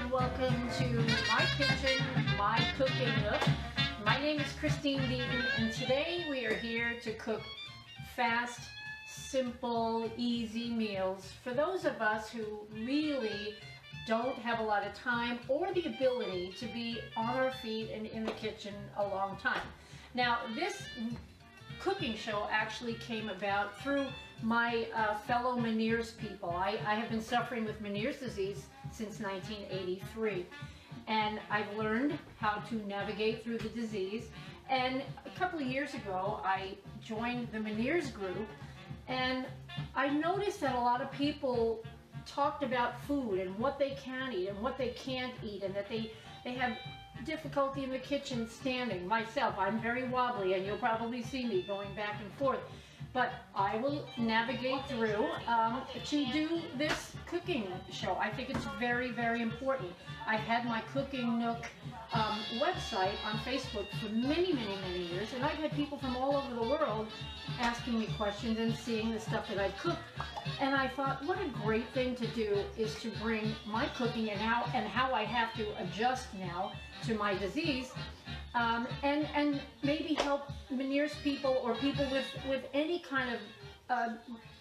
and welcome to my kitchen, my cooking nook. My name is Christine Deaton, and today we are here to cook fast, simple, easy meals for those of us who really don't have a lot of time or the ability to be on our feet and in the kitchen a long time. Now, this cooking show actually came about through my fellow Meniere's people. I have been suffering with Meniere's disease since 1983, and I've learned how to navigate through the disease. And a couple of years ago, I joined the Meniere's group, and I noticed that a lot of people talked about food and what they can eat and what they can't eat, and that they have difficulty in the kitchen standing. Myself, I'm very wobbly, and you'll probably see me going back and forth. But I will navigate through to do this cooking show. I think it's very, very important. I've had my Cooking Nook website on Facebook for many, many, many years, and I've had people from all over the world asking me questions and seeing the stuff that I've cooked. And I thought, what a great thing to do is to bring my cooking and how I have to adjust now to my disease, and maybe help Meniere's people or people with any kind of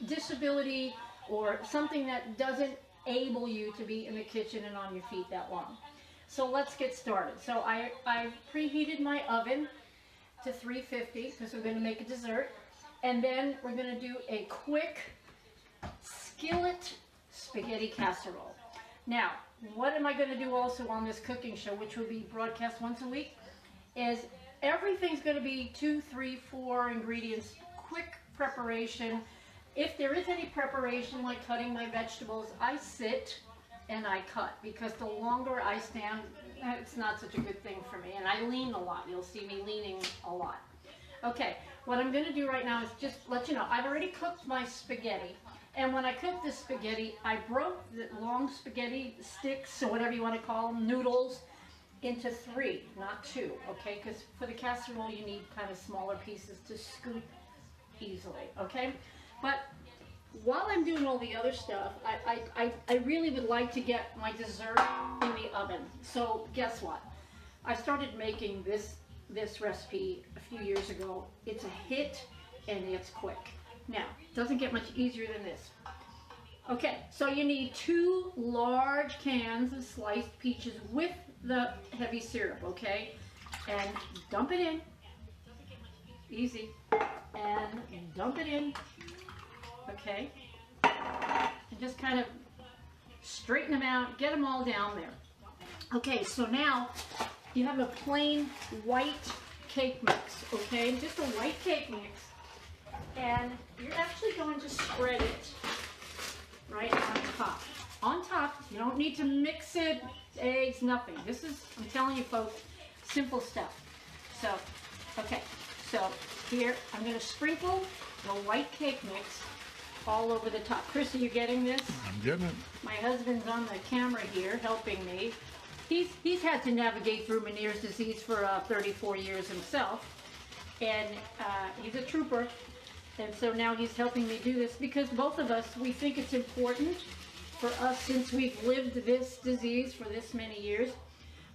disability or something that doesn't able you to be in the kitchen and on your feet that long. So let's get started. So I've preheated my oven to 350 because we're going to make a dessert, and then we're going to do a quick skillet spaghetti casserole. Now, what am I going to do also on this cooking show, which will be broadcast once a week, is everything's going to be 2, 3, 4 ingredients, quick preparation. If there is any preparation like cutting my vegetables, I sit and I cut, because the longer I stand, it's not such a good thing for me, and I lean a lot. You'll see me leaning a lot. Okay, what I'm going to do right now is just let you know, I've already cooked my spaghetti. And when I cooked this spaghetti, I broke the long spaghetti sticks, or whatever you want to call them, noodles, into 3, not 2, okay? Because for the casserole, you need kind of smaller pieces to scoop easily, okay? But while I'm doing all the other stuff, I really would like to get my dessert in the oven. So guess what? I started making this recipe a few years ago. It's a hit, and it's quick. Now, it doesn't get much easier than this. Okay, so you need 2 large cans of sliced peaches with the heavy syrup, okay? And dump it in. Easy. And dump it in. Okay? And just kind of straighten them out, get them all down there. Okay, so now you have a plain white cake mix, okay? Just a white cake mix. And you're actually going to spread it right on top. On top, you don't need to mix it, eggs, nothing. This is, I'm telling you folks, simple stuff. So, okay, so here I'm going to sprinkle the white cake mix all over the top. Chris, are you getting this? I'm getting it. My husband's on the camera here helping me. He's had to navigate through Meniere's disease for 34 years himself, and he's a trooper. And so now he's helping me do this, because both of us, we think it's important for us, since we've lived this disease for this many years.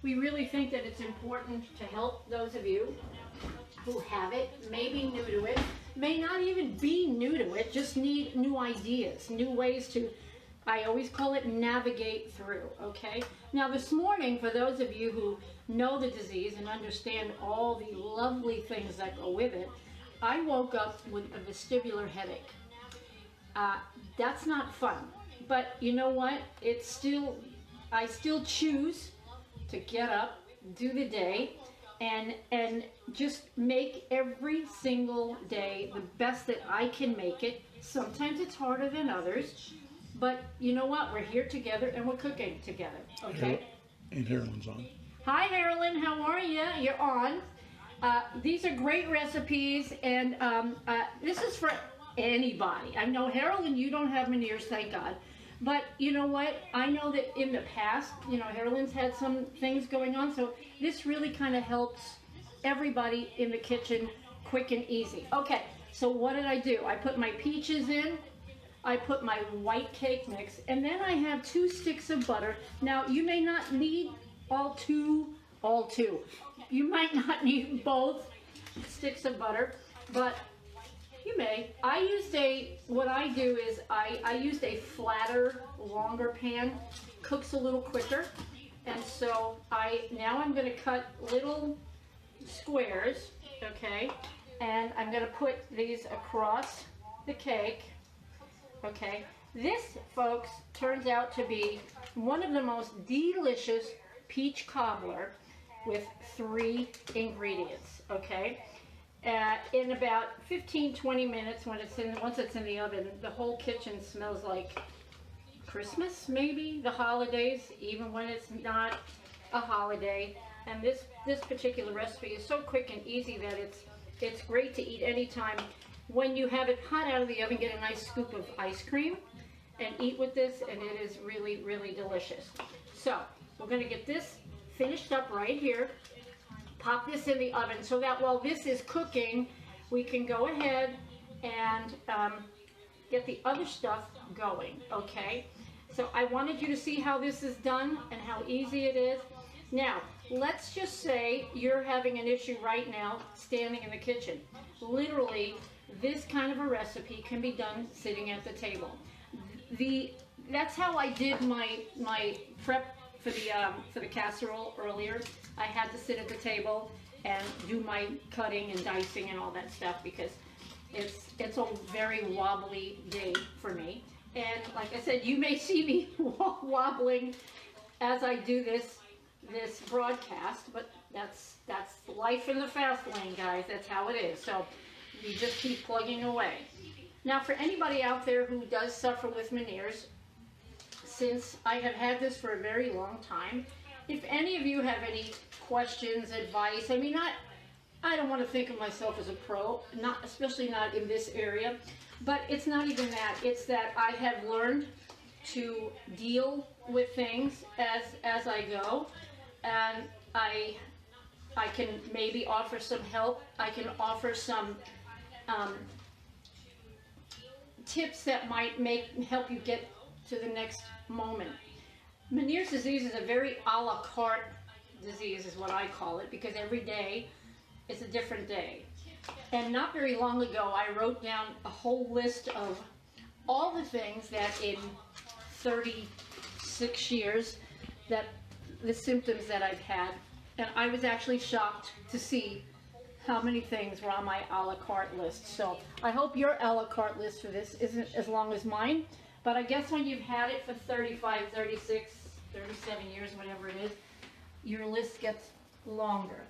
We really think that it's important to help those of you who have it, may be new to it, may not even be new to it, just need new ideas, new ways to, I always call it, navigate through, okay? Now this morning, for those of you who know the disease and understand all the lovely things that go with it, I woke up with a vestibular headache. That's not fun, but you know what? I still choose to get up, do the day, and just make every single day the best that I can make it. Sometimes it's harder than others, but you know what? We're here together and we're cooking together, okay? And Carolyn's on. Hi, Carolyn, how are you? You're on. These are great recipes, and this is for anybody. I know, Carolyn, you don't have Meniere's, thank God. But you know what? I know that in the past, you know, Carolyn's had some things going on, so this really kind of helps everybody in the kitchen, quick and easy. Okay, so what did I do? I put my peaches in. I put my white cake mix, and then I have 2 sticks of butter. Now, you may not need all two. You might not need both sticks of butter, but you may. What I do is I used a flatter, longer pan, cooks a little quicker, and so now I'm going to cut little squares, okay, and I'm going to put these across the cake, okay. This, folks, turns out to be one of the most delicious peach cobbler with 3 ingredients, okay. In about 15-20 minutes, once it's in the oven, the whole kitchen smells like Christmas, maybe the holidays, even when it's not a holiday. And this particular recipe is so quick and easy that it's great to eat anytime. When you have it hot out of the oven, get a nice scoop of ice cream and eat with this, and it is really, really delicious. So we're going to get this finished up right here. Pop this in the oven so that while this is cooking, we can go ahead and get the other stuff going, okay? So I wanted you to see how this is done and how easy it is. Now, let's just say you're having an issue right now standing in the kitchen. Literally, this kind of a recipe can be done sitting at the table. That's how I did my prep for the casserole earlier. I had to sit at the table and do my cutting and dicing and all that stuff because it's a very wobbly day for me. And like I said, you may see me wobbling as I do this broadcast, but that's life in the fast lane, guys. That's how it is. So you just keep plugging away. Now, for anybody out there who does suffer with Meniere's, since I have had this for a very long time, if any of you have any questions, advice, I mean, I don't want to think of myself as a pro, especially not in this area, but it's not even that. It's that I have learned to deal with things as I go, and I can maybe offer some help. I can offer some tips that might help you get to the next moment. Meniere's disease is a very a la carte disease, is what I call it, because every day is a different day. And not very long ago, I wrote down a whole list of all the things that in 36 years, that the symptoms that I've had, and I was actually shocked to see how many things were on my a la carte list. So I hope your a la carte list for this isn't as long as mine, but I guess when you've had it for 35, 36, 37 years, whatever it is, your list gets longer.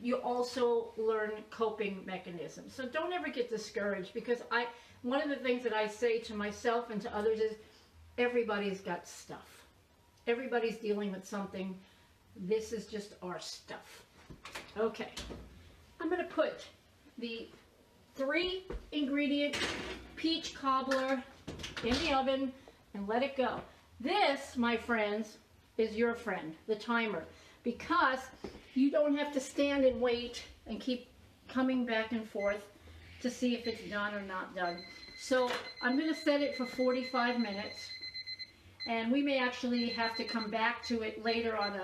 You also learn coping mechanisms. So don't ever get discouraged, because one of the things that I say to myself and to others is everybody's got stuff. Everybody's dealing with something. This is just our stuff. Okay. I'm going to put the 3 ingredient peach cobbler in the oven and let it go. This, my friends, is your friend, the timer, because you don't have to stand and wait and keep coming back and forth to see if it's done or not done. So I'm going to set it for 45 minutes, and we may actually have to come back to it later on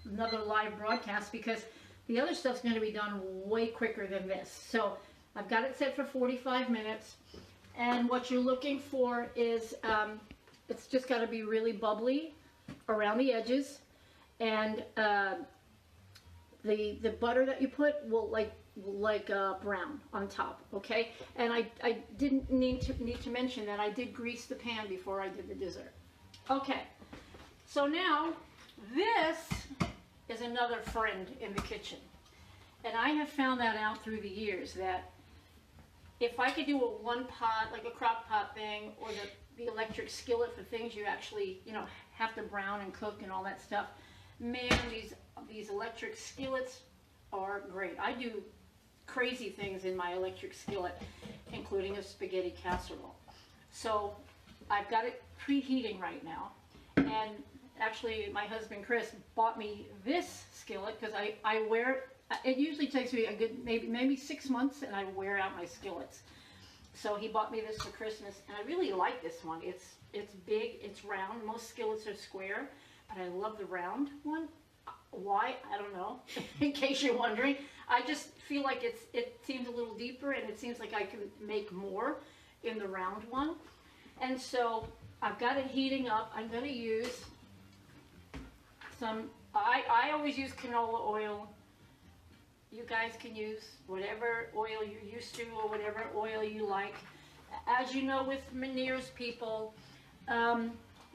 another live broadcast, because the other stuff's going to be done way quicker than this. So I've got it set for 45 minutes, and what you're looking for is it's just got to be really bubbly around the edges, and the butter that you put will brown on top, okay? And I didn't need to mention that I did grease the pan before I did the dessert. Okay, so now this is another friend in the kitchen, and I have found that out through the years, that if I could do a one pot, like a crock pot thing, or the electric skillet for things you actually, have to brown and cook and all that stuff, man, these electric skillets are great. I do crazy things in my electric skillet, including a spaghetti casserole. So I've got it preheating right now, and actually my husband Chris bought me this skillet because I wear it. It usually takes me a good maybe 6 months, and I wear out my skillets. So he bought me this for Christmas, and I really like this one. It's big, it's round. Most skillets are square, but I love the round one. Why? I don't know. In case you're wondering, I just feel like it seems a little deeper, and it seems like I can make more in the round one. And so I've got it heating up. I'm going to use some. I always use canola oil. You guys can use whatever oil you're used to or whatever oil you like. As you know, with Meniere's people,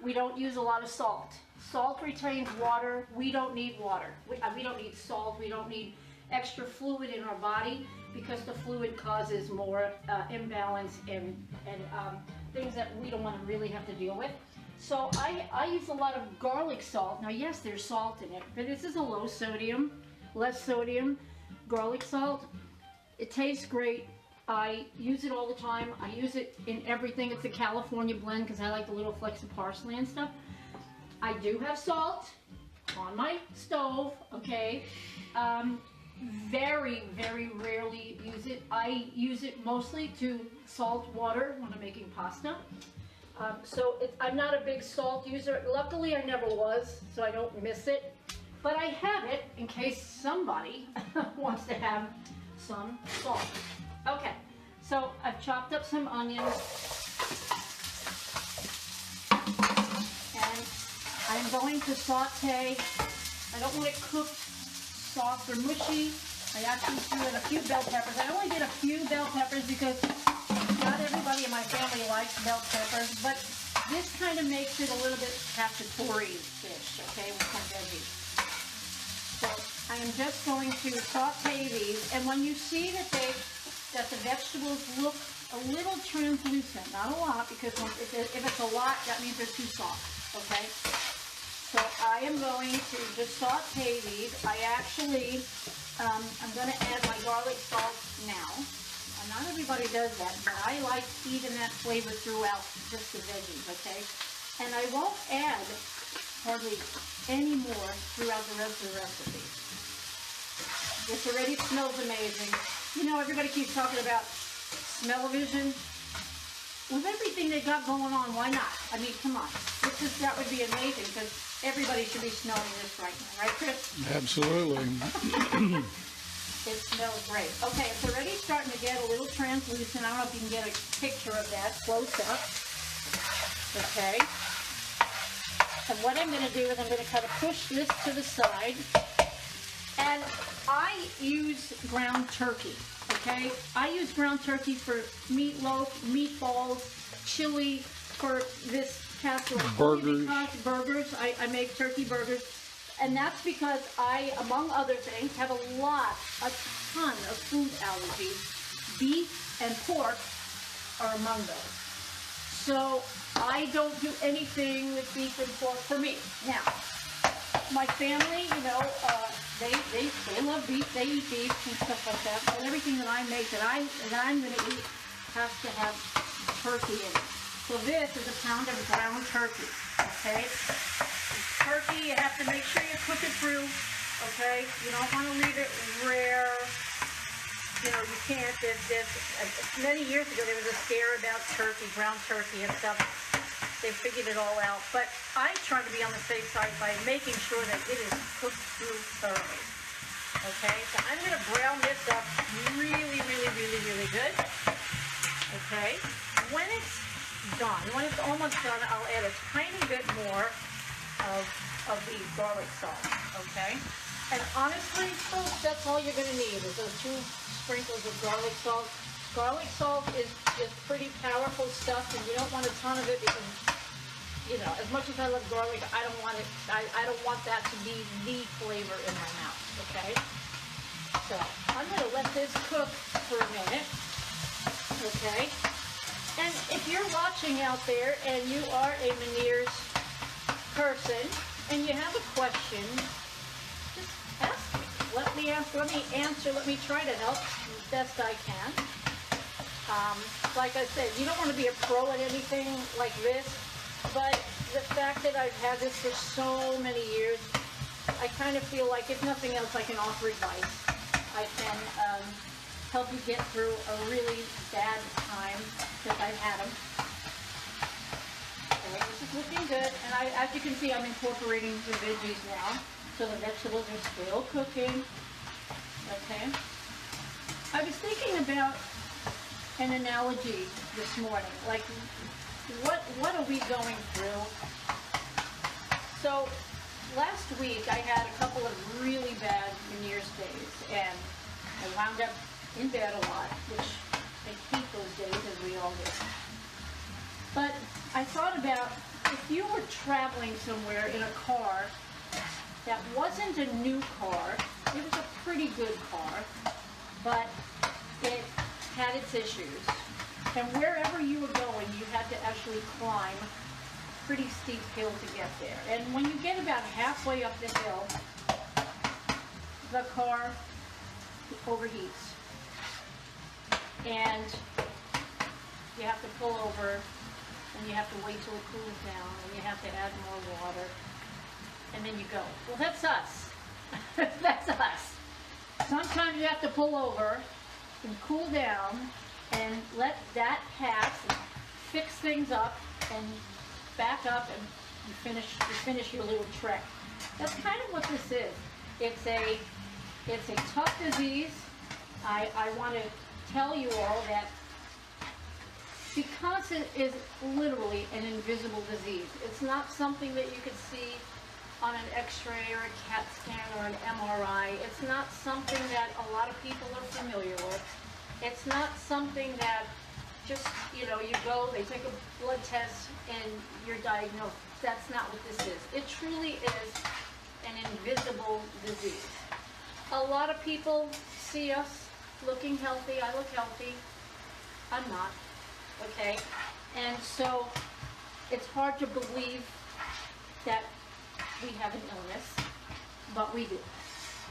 we don't use a lot of salt. Salt retains water. We don't need water. We don't need salt. We don't need extra fluid in our body because the fluid causes more imbalance and things that we don't want to really have to deal with. So I use a lot of garlic salt. Now, yes, there's salt in it, but this is a low sodium, less sodium garlic salt. It tastes great. I use it all the time. I use it in everything. It's a California blend because I like the little flecks of parsley and stuff. I do have salt on my stove, okay? Very, very rarely use it. I use it mostly to salt water when I'm making pasta. I'm not a big salt user. Luckily, I never was, so I don't miss it. But I have it in case somebody wants to have some salt. Okay, so I've chopped up some onions. And I'm going to saute. I don't want it cooked soft or mushy. I actually threw in a few bell peppers. I only did a few bell peppers because not everybody in my family likes bell peppers, but this kind of makes it a little bit cacciatore-ish, okay, with some veggies. So I am just going to saute these, and when you see that the vegetables look a little translucent, not a lot, because if it's a lot, that means they're too soft, okay? So I am going to just saute these. I actually, I'm going to add my garlic salt now. And not everybody does that, but I like even that flavor throughout just the veggies, okay? And I won't add hardly any more throughout the rest of the recipe. This already smells amazing. You know, everybody keeps talking about smell-o-vision. With everything they got going on, why not? I mean, come on. That would be amazing because everybody should be smelling this right now, right, Chris? Absolutely. It smells great. Okay, it's already starting to get a little translucent. I don't know if you can get a picture of that close up. Okay. And what I'm going to do is I'm going to kind of push this to the side. And I use ground turkey, okay? I use ground turkey for meatloaf, meatballs, chili, for this casserole. Burgers. Burgers. I make turkey burgers. And that's because I, among other things, have a ton of food allergies. Beef and pork are among those. So I don't do anything with beef and pork for me. Now, my family, you know, they love beef, they eat beef and stuff like that. But everything that I make that I'm going to eat has to have turkey in it. So this is a pound of ground turkey, okay? Turkey, you have to make sure you cook it through, okay? You don't want to leave it rare. You know, you can't. Many years ago, there was a scare about turkey, ground turkey and stuff. They figured it all out. But I try to be on the safe side by making sure that it is cooked through thoroughly. Okay? So I'm going to brown this up really, really, really, really good. Okay? When it's done, when it's almost done, I'll add a tiny bit more of the garlic salt, okay? And honestly, folks, that's all you're going to need is those 2 sprinkles of garlic salt. Garlic salt is pretty powerful stuff, and you don't want a ton of it because, you know, as much as I love garlic, I don't want it. I don't want that to be the flavor in my mouth, okay? So I'm going to let this cook for a minute, okay? And if you're watching out there and you are a Meniere's person and you have a question, just ask me. Let me answer, let me try to help as best I can. Like I said, you don't want to be a pro at anything like this, but the fact that I've had this for so many years, I kind of feel like if nothing else I can offer advice. I can help you get through a really bad time, because I've had them. Okay, this is looking good, and as you can see, I'm incorporating the veggies now, so the vegetables are still cooking. Okay. I was thinking about an analogy this morning, like what are we going through? So last week I had a couple of really bad New Year's days, and I wound up in bed a lot, which I hate those days, as we all do. But I thought about, if you were traveling somewhere in a car that wasn't a new car, it was a pretty good car, but it had its issues. And wherever you were going, you had to actually climb a pretty steep hill to get there. And when you get about halfway up the hill, the car overheats. And you have to pull over, and you have to wait till it cools down, and you have to add more water, and then you go. Well, that's us. That's us. Sometimes you have to pull over and cool down and let that pass and fix things up and back up, and you finish your little trek. That's kind of what this is. It's a tough disease. I want to tell you all that because it is literally an invisible disease. It's not something that you could see on an x-ray or a CAT scan or an MRI. It's not something that a lot of people are familiar with. It's not something that just, you go, they take a blood test and you're diagnosed. That's not what this is. It truly is an invisible disease. A lot of people see us looking healthy. I look healthy. I'm not. Okay? And so it's hard to believe that we have an illness, but we do.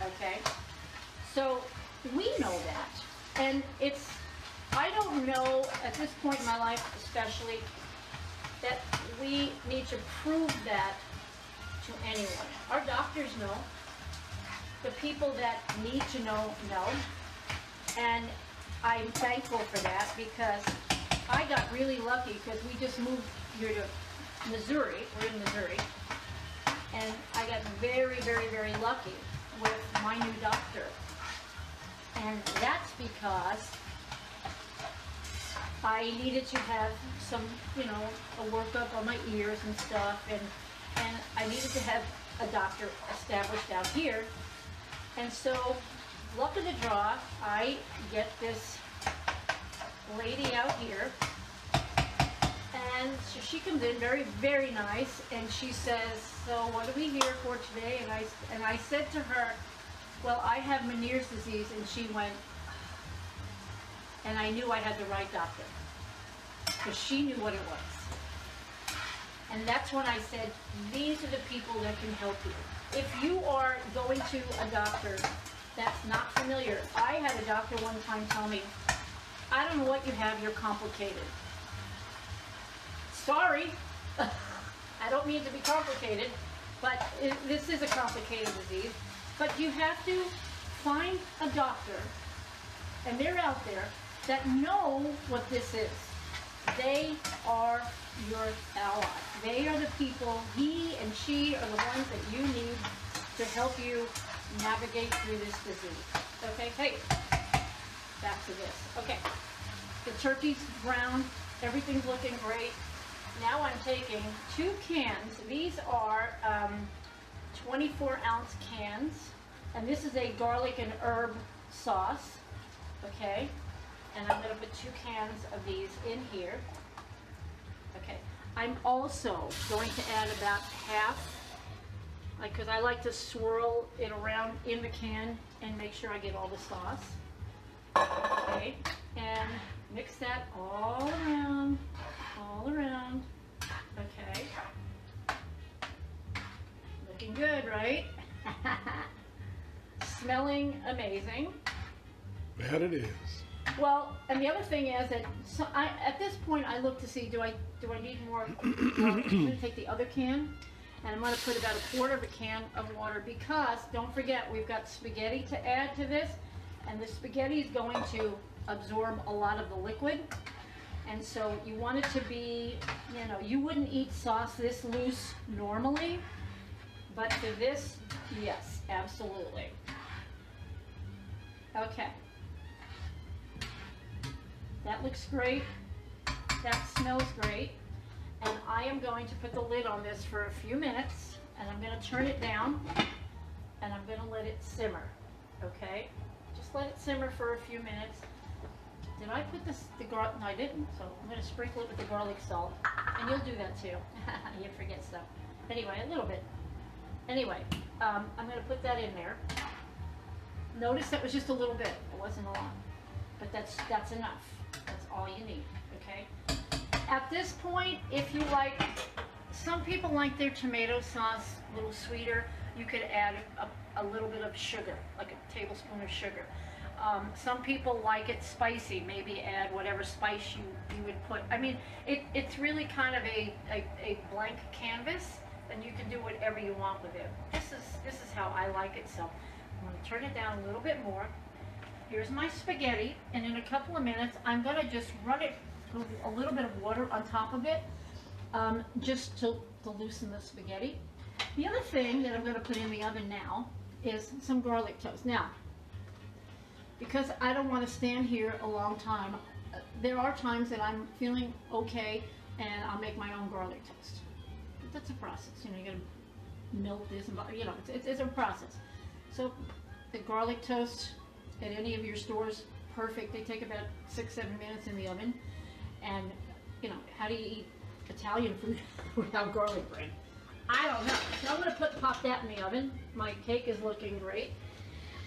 Okay? So we know that. And I don't know at this point in my life especially that we need to prove that to anyone. Our doctors know. The people that need to know. And I'm thankful for that, because I got really lucky, because we just moved here to Missouri. We're in Missouri. And I got very, very, very lucky with my new doctor. And that's because I needed to have some, a workup on my ears and stuff, and I needed to have a doctor established out here. And so, luck of the draw, I get this lady out here, and so she comes in very, very nice, and she says, "So what are we here for today?" And I said to her, "Well, I have Meniere's disease," and she went, and I knew I had the right doctor, because she knew what it was. And that's when I said, these are the people that can help you. If you are going to a doctor that's not familiar, I had a doctor one time tell me, "I don't know what you have, you're complicated." Sorry, I don't mean to be complicated, but this is a complicated disease. But you have to find a doctor, and they're out there, that know what this is. They are your ally. They are the people, he and she are the ones that you need to help you navigate through this disease. Okay, hey, back to this. Okay, the turkey's brown, everything's looking great. Now I'm taking 2 cans. These are 24-ounce cans, and this is a garlic and herb sauce. Okay, and I'm going to put 2 cans of these in here. Okay, I'm also going to add about half, because I like to swirl it around in the can and make sure I get all the sauce. Okay, and mix that all around, Okay. Looking good, right? Smelling amazing. That it is. Well, and the other thing is that at this point I look to see, do I need more water? I'm going to take the other can, and I'm going to put about 1/4 of a can of water, because don't forget, we've got spaghetti to add to this, and the spaghetti is going to absorb a lot of the liquid. And so you want it to be, you know, you wouldn't eat sauce this loose normally, but for this, yes, absolutely. Okay. That looks great. That smells great. And I am going to put the lid on this for a few minutes, and I'm going to turn it down, and I'm going to let it simmer. Okay? Just let it simmer for a few minutes. Did I put the garlic? No, I didn't. So I'm going to sprinkle it with the garlic salt. And you'll do that too. You forget stuff. Anyway, a little bit. Anyway, I'm going to put that in there. Notice that was just a little bit. It wasn't a lot. But that's enough. That's all you need. Okay? At this point, if you like, some people like their tomato sauce a little sweeter. You could add a little bit of sugar, like a tablespoon of sugar. Some people like it spicy, maybe add whatever spice you would put. I mean, it's really kind of a blank canvas, and you can do whatever you want with it. This is how I like it, so I'm going to turn it down a little bit more. Here's my spaghetti, and in a couple of minutes, I'm going to just run it with a little bit of water on top of it, just to loosen the spaghetti. The other thing that I'm going to put in the oven now is some garlic toast. Now, because I don't want to stand here a long time, there are times that I'm feeling okay and I'll make my own garlic toast. But that's a process, you know, you gotta melt this and, you know, it's a process. So the garlic toast at any of your stores, perfect. They take about 6-7 minutes in the oven. And, you know, how do you eat Italian food without garlic bread? I don't know. So I'm gonna pop that in the oven. My cake is looking great.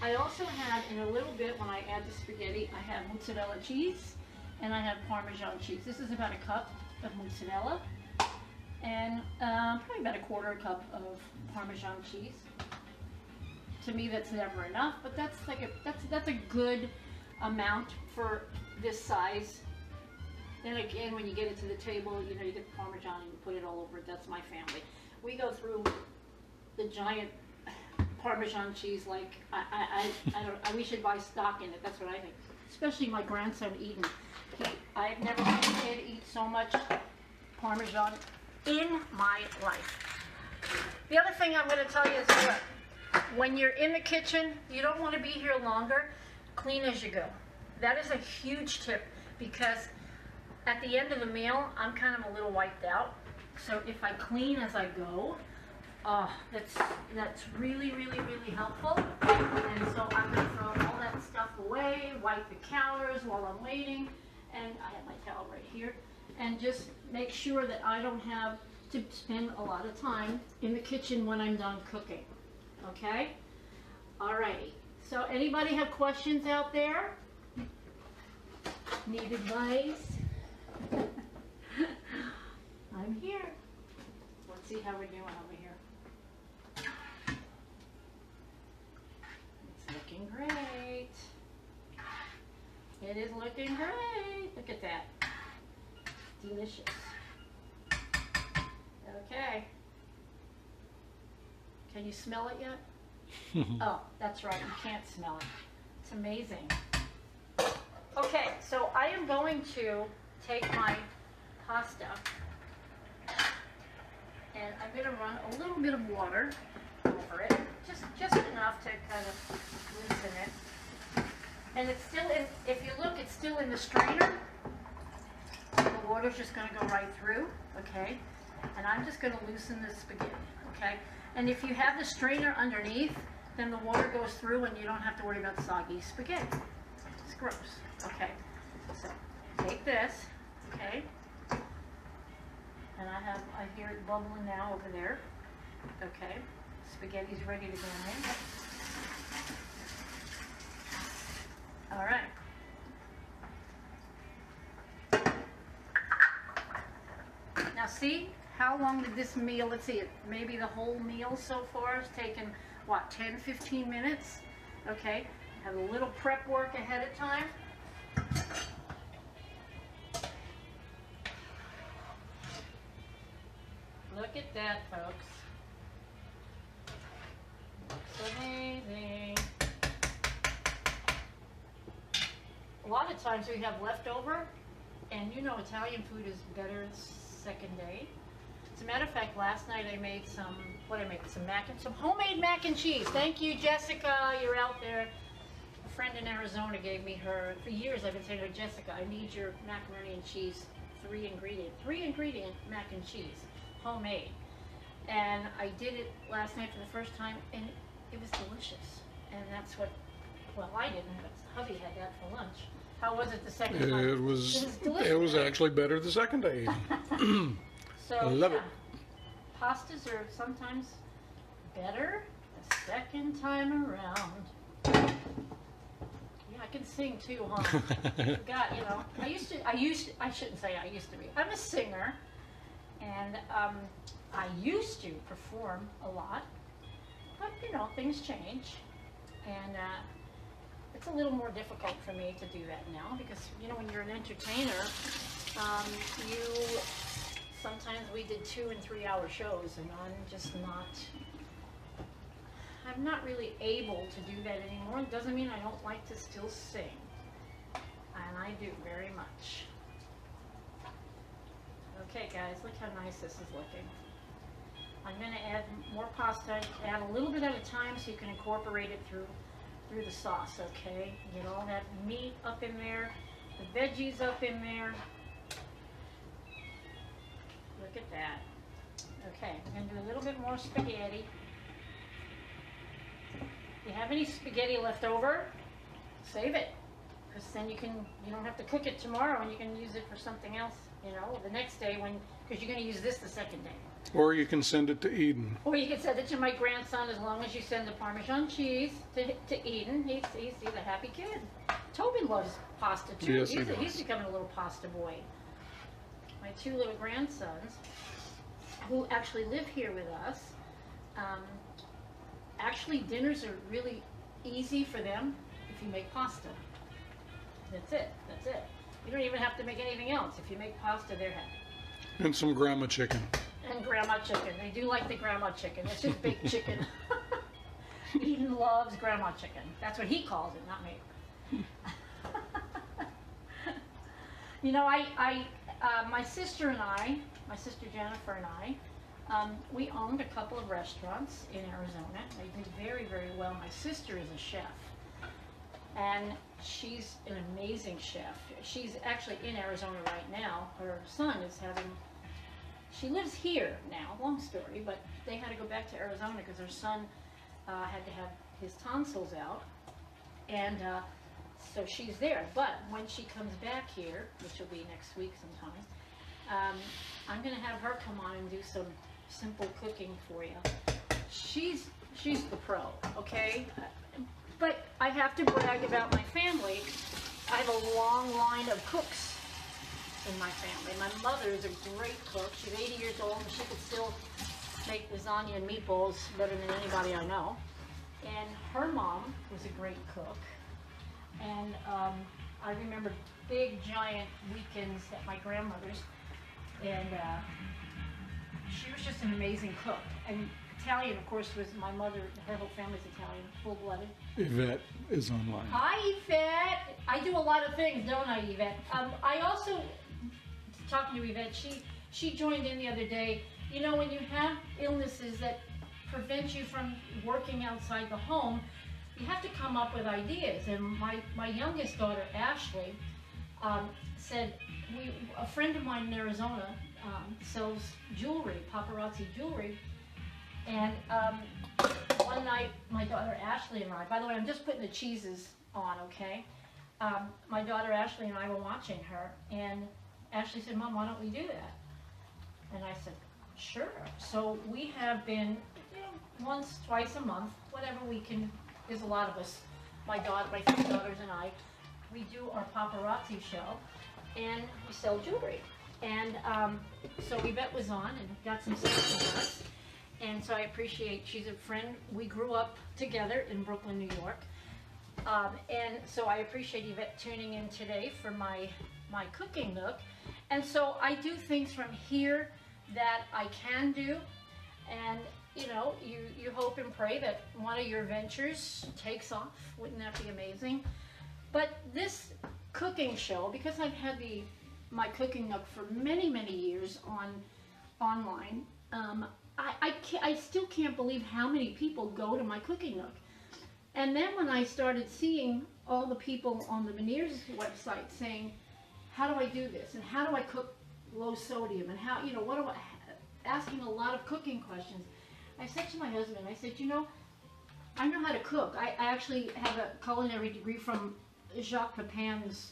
I also have, in a little bit, when I add the spaghetti, I have mozzarella cheese and I have Parmesan cheese. This is about a cup of mozzarella and probably about a quarter cup of Parmesan cheese. To me, that's never enough, but that's a good amount for this size. Then again, when you get it to the table, you know, you get the Parmesan and you put it all over it. That's my family. We go through the giant Parmesan cheese like I we should buy stock in it. That's what I think. Especially my grandson Eden. I've never seen a kid eat so much Parmesan in my life. The other thing I'm going to tell you is what? When you're in the kitchen, you don't want to be here longer. Clean as you go. That is a huge tip because at the end of the meal, I'm kind of a little wiped out. So if I clean as I go, that's really, really, really helpful. And so I'm going to throw all that stuff away, wipe the counters while I'm waiting, and I have my towel right here, and just make sure that I don't have to spend a lot of time in the kitchen when I'm done cooking. Okay? Alrighty. So anybody have questions out there? Need advice? I'm here. Let's see how we're doing over here. It's looking great. It is looking great. Look at that. Delicious. Okay. Can you smell it yet? Oh, that's right. You can't smell it. It's amazing. Okay, so I am going to take my pasta and I'm going to run a little bit of water over it, just enough to kind of loosen it. And it's still in, if you look, it's still in the strainer. The water's just going to go right through, okay? And I'm just going to loosen the spaghetti, okay? And if you have the strainer underneath, then the water goes through and you don't have to worry about soggy spaghetti. It's gross, okay? So take this, okay? And I hear it bubbling now over there. Okay, spaghetti's ready to go in. All right. Now see, how long did this meal, let's see, maybe the whole meal so far has taken, what, 10, 15 minutes? Okay, have a little prep work ahead of time. Look at that, folks. Looks amazing. of times we have leftover, and you know Italian food is better second day. As a matter of fact, last night I made some homemade mac and cheese. Thank you, Jessica, you're out there. A friend in Arizona gave me her, for years I've been saying to her, Jessica, I need your macaroni and cheese, three ingredient mac and cheese, homemade. And I did it last night for the first time, and it was delicious. And that's what, well, I didn't, but hubby had that for lunch. How was it the second time? It was delicious. it was actually better the second day. So, I love it. Pastas are sometimes better the second time around. Yeah, I can sing too, huh? Forgot, you know. I shouldn't say I used to be. I'm a singer, and I used to perform a lot, but you know, things change, and it's a little more difficult for me to do that now because, you know, when you're an entertainer, sometimes we did 2 and 3 hour shows, and I'm not really able to do that anymore. It doesn't mean I don't like to still sing, and I do very much. Okay guys, look how nice this is looking. I'm going to add more pasta, add a little bit at a time so you can incorporate it through the sauce, okay? Get all that meat up in there, the veggies up in there. Look at that. Okay, I'm going to do a little bit more spaghetti. If you have any spaghetti left over, save it. Because then you don't have to cook it tomorrow and you can use it for something else, you know, the next day because you're going to use this the second day. Or you can send it to Eden. Or you can send it to my grandson as long as you send the Parmesan cheese to Eden. He's a happy kid. Tobin loves pasta too. Yes, he's becoming a little pasta boy. My 2 little grandsons, who actually live here with us, actually dinners are really easy for them if you make pasta. That's it. You don't even have to make anything else. If you make pasta, they're happy. And some grandma chicken. And grandma chicken. They do like the grandma chicken. It's just baked chicken. Eden loves grandma chicken. That's what he calls it, not me. You know, my sister Jennifer and I, we owned a couple of restaurants in Arizona. They did very, very well. My sister is a chef, and she's an amazing chef. She's actually in Arizona right now. Her son is she lives here now, long story, but they had to go back to Arizona because her son had to have his tonsils out, and so she's there. But when she comes back here, which will be next week sometime, I'm going to have her come on and do some simple cooking for you. She's the pro, okay? But I have to brag about my family. I have a long line of cooks in my family. My mother is a great cook. She's 80 years old and she could still make lasagna and meatballs better than anybody I know. And her mom was a great cook. And I remember big giant weekends at my grandmother's, and she was just an amazing cook. And Italian, of course, was my mother. Her whole family's Italian, full-blooded. Yvette is online. Hi, Yvette. I do a lot of things, don't I, Yvette? I also, talking to Yvette, she joined in the other day. You know, when you have illnesses that prevent you from working outside the home, you have to come up with ideas. And my youngest daughter, Ashley, said, a friend of mine in Arizona sells jewelry, paparazzi jewelry. And one night, my daughter Ashley and I, by the way, I'm just putting the cheeses on, okay? My daughter Ashley and I were watching her, and Ashley said, Mom, why don't we do that? And I said, sure. So we have been, once, twice a month, whatever we can. There's a lot of us, my 3 daughters and I, we do our paparazzi show, and we sell jewelry. And so Yvette was on and got some stuff from us. And so I appreciate, she's a friend. We grew up together in Brooklyn, New York. And so I appreciate Yvette tuning in today for my cooking nook. And so I do things from here that I can do. And you hope and pray that one of your ventures takes off. Wouldn't that be amazing? But this cooking show, because I've had my cooking nook for many, many years online. I still can't believe how many people go to my cooking nook. And then when I started seeing all the people on the Veneers website saying, how do I do this? And how do I cook low sodium? And how, what do I, asking a lot of cooking questions. I said to my husband, I said, I know how to cook. I actually have a culinary degree from Jacques Pepin's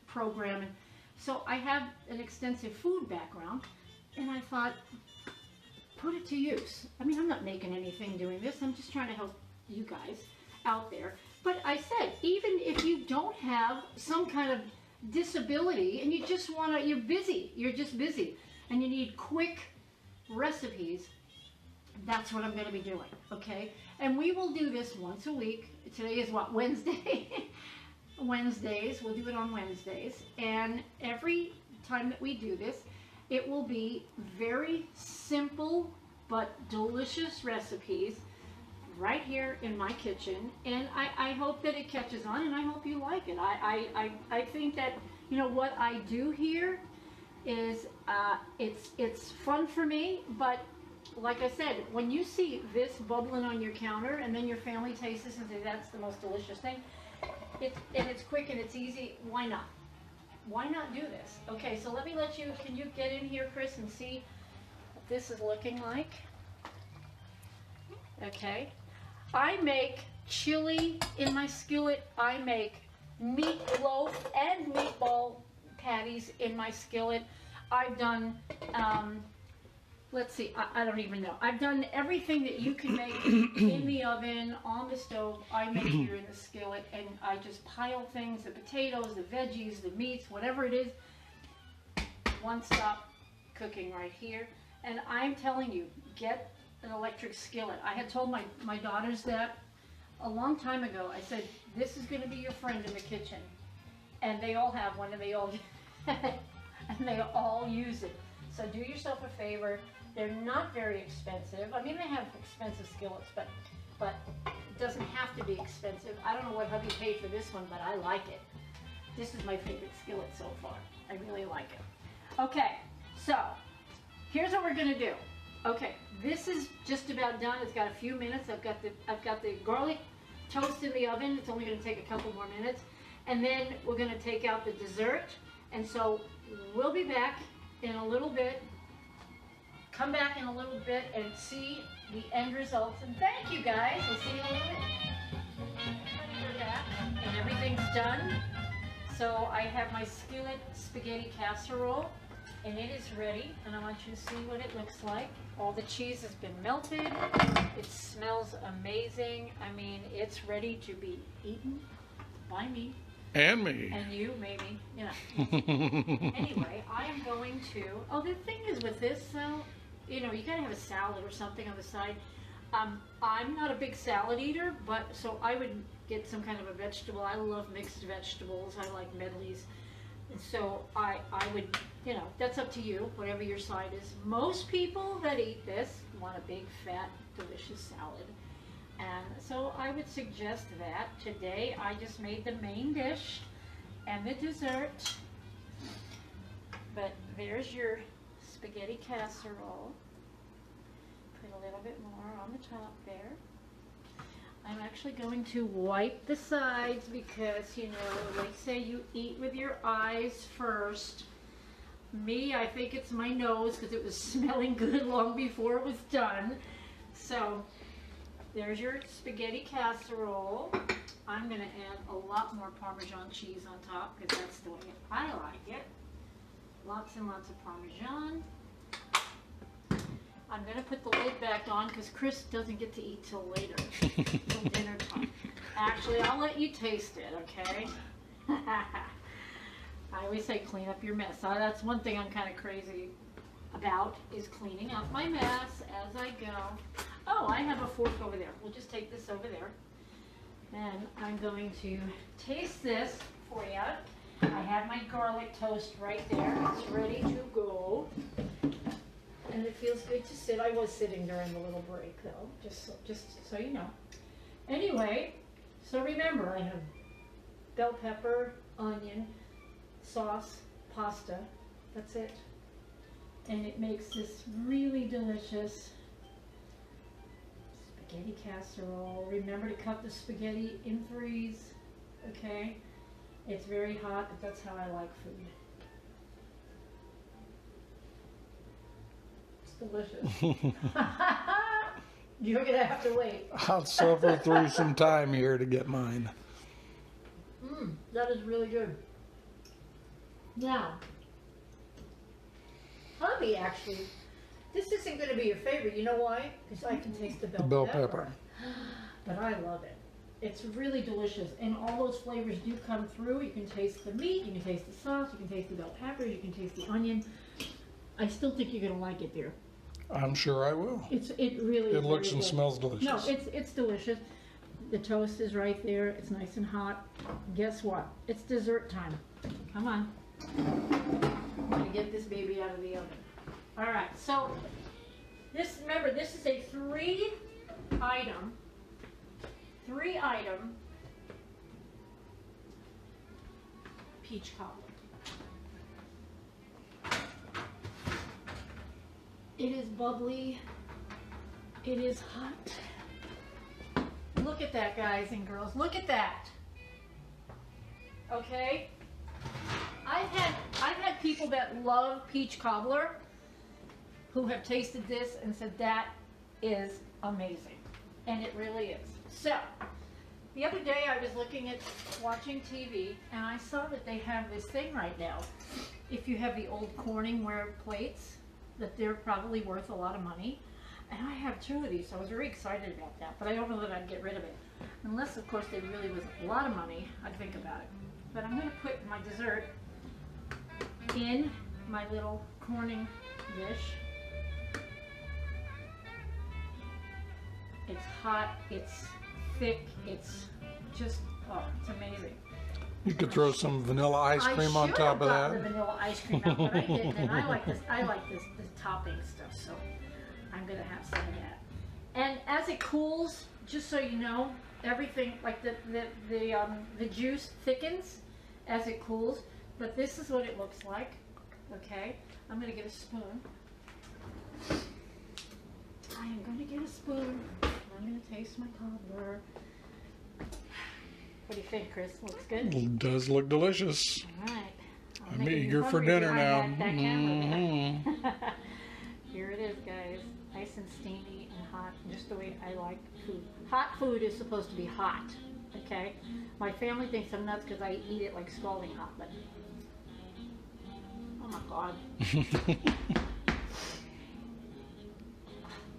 program. And so I have an extensive food background. And I thought, put it to use. I mean, I'm not making anything doing this. I'm just trying to help you guys out there. But I said, even if you don't have some kind of disability and you just want to, you're just busy, and you need quick recipes, that's what I'm going to be doing, okay? And we will do this once a week. Today is what, Wednesday? Wednesdays. We'll do it on Wednesdays. And every time that we do this, it will be very simple but delicious recipes right here in my kitchen. And I hope that it catches on, and I hope you like it. I think that, what I do here is it's fun for me, but like I said, when you see this bubbling on your counter and then your family tastes this and says that's the most delicious thing, it's quick and it's easy, why not? Why not do this? Okay, so can you get in here, Chris, and see what this is looking like? Okay. I make chili in my skillet. I make meatloaf and meatball patties in my skillet. I've done, let's see, I don't even know. I've done everything that you can make in the oven, on the stove, I make here in the skillet, and I just pile things, the potatoes, the veggies, the meats, whatever it is, one-stop cooking right here. And I'm telling you, get an electric skillet. I had told my daughters that a long time ago. I said, this is going to be your friend in the kitchen. And they all have one, and they all use it. So do yourself a favor. They're not very expensive. I mean, they have expensive skillets, but it doesn't have to be expensive. I don't know what hubby paid for this one, but I like it. This is my favorite skillet so far. I really like it. Okay, so here's what we're gonna do. Okay, this is just about done. It's got a few minutes. I've got the garlic toast in the oven. It's only gonna take a couple more minutes. And then we're gonna take out the dessert. And so we'll be back in a little bit. Come back in a little bit and see the end results. And thank you guys. We'll see you in a little bit. We're back and everything's done. So I have my skillet spaghetti casserole and it is ready. And I want you to see what it looks like. All the cheese has been melted. It smells amazing. I mean, it's ready to be eaten by me. And me. And you, maybe. Yeah. Anyway, I am going to... Oh, the thing is with this, though, you gotta have a salad or something on the side. I'm not a big salad eater, but so I would get some kind of a vegetable. I love mixed vegetables. I like medleys. And so I would, that's up to you, whatever your side is. Most people that eat this want a big, fat, delicious salad. And so I would suggest that. Today I just made the main dish and the dessert. But there's your spaghetti casserole. Put a little bit more on the top there. I'm actually going to wipe the sides because, they say you eat with your eyes first. Me, I think it's my nose because it was smelling good long before it was done. So there's your spaghetti casserole. I'm going to add a lot more Parmesan cheese on top because that's the way I like it. Lots and lots of Parmesan. I'm going to put the lid back on because Chris doesn't get to eat till later, till dinner time. Actually, I'll let you taste it, okay? I always say clean up your mess. That's one thing I'm kind of crazy about, is cleaning up my mess as I go. Oh, I have a fork over there. We'll just take this over there. And I'm going to taste this for you. I have my garlic toast right there. It's ready to go. And it feels good to sit. I was sitting during the little break, though, just so you know. Anyway, so remember, I have bell pepper, onion, sauce, pasta. That's it. And it makes this really delicious spaghetti casserole. Remember to cut the spaghetti in threes, okay? It's very hot, but that's how I like food. It's delicious. You're gonna have to wait. I'll suffer through some time here to get mine. That is really good. Now, hubby, actually, this isn't going to be your favorite. You know why? Because I can taste the bell pepper. But I love it. It's really delicious. And all those flavors do come through. You can taste the meat, you can taste the sauce, you can taste the bell pepper, you can taste the onion. I still think you're going to like it, dear. I'm sure I will. It really is. It looks and good. smells delicious. No, it's delicious. The toast is right there. It's nice and hot. Guess what? It's dessert time. Come on. I'm gonna get this baby out of the oven. All right. So remember, this is a three item peach cobbler. It is bubbly. It is hot. Look at that, guys and girls. Look at that. Okay? I've had people that love peach cobbler who have tasted this and said that is amazing. And it really is. So, the other day I was watching TV and I saw that they have this thing right now. If you have the old Corningware plates, that they're probably worth a lot of money. And I have two of these, so I was very excited about that. But I don't know that I'd get rid of it. Unless, of course, they really was a lot of money, I'd think about it. But I'm going to put my dessert in my little Corning dish. It's hot, it's thick, it's just, oh, it's amazing. You could throw some vanilla ice cream on top of that. I should have the vanilla ice cream out, but I didn't. And I like this topping stuff, so I'm going to have some of that. And as it cools, just so you know, everything, like the juice thickens as it cools, but this is what it looks like, okay? I'm going to get a spoon. I am going to get a spoon. I'm going to taste my cobbler. What do you think, Chris? Looks good? It does look delicious. All right. I'm eager for dinner now. Here it is, guys. Nice and steamy and hot, just the way I like food. Hot food is supposed to be hot, okay? My family thinks I'm nuts because I eat it like scalding hot, but oh my God.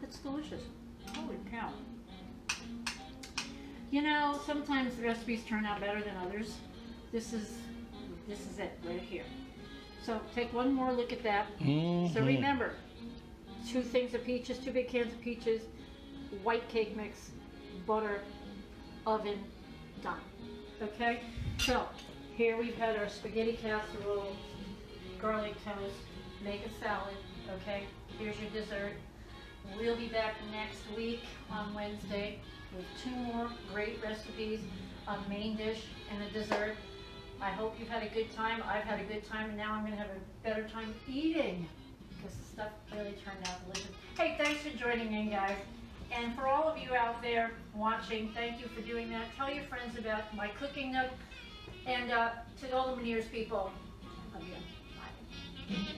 It's delicious. Holy cow. You know, sometimes the recipes turn out better than others. This is it right here. So take one more look at that. So remember, 2 things of peaches, 2 big cans of peaches, white cake mix, butter, oven, done. Okay? So here we've had our spaghetti casserole, garlic toast, make a salad. Okay? Here's your dessert. We'll be back next week on Wednesday with 2 more great recipes, a main dish and a dessert. I hope you've had a good time. I've had a good time, and now I'm going to have a better time eating because the stuff really turned out delicious. Hey, thanks for joining in, guys. And for all of you out there watching, thank you for doing that. Tell your friends about my cooking nook. And to all the Meniere's people, love you. Bye.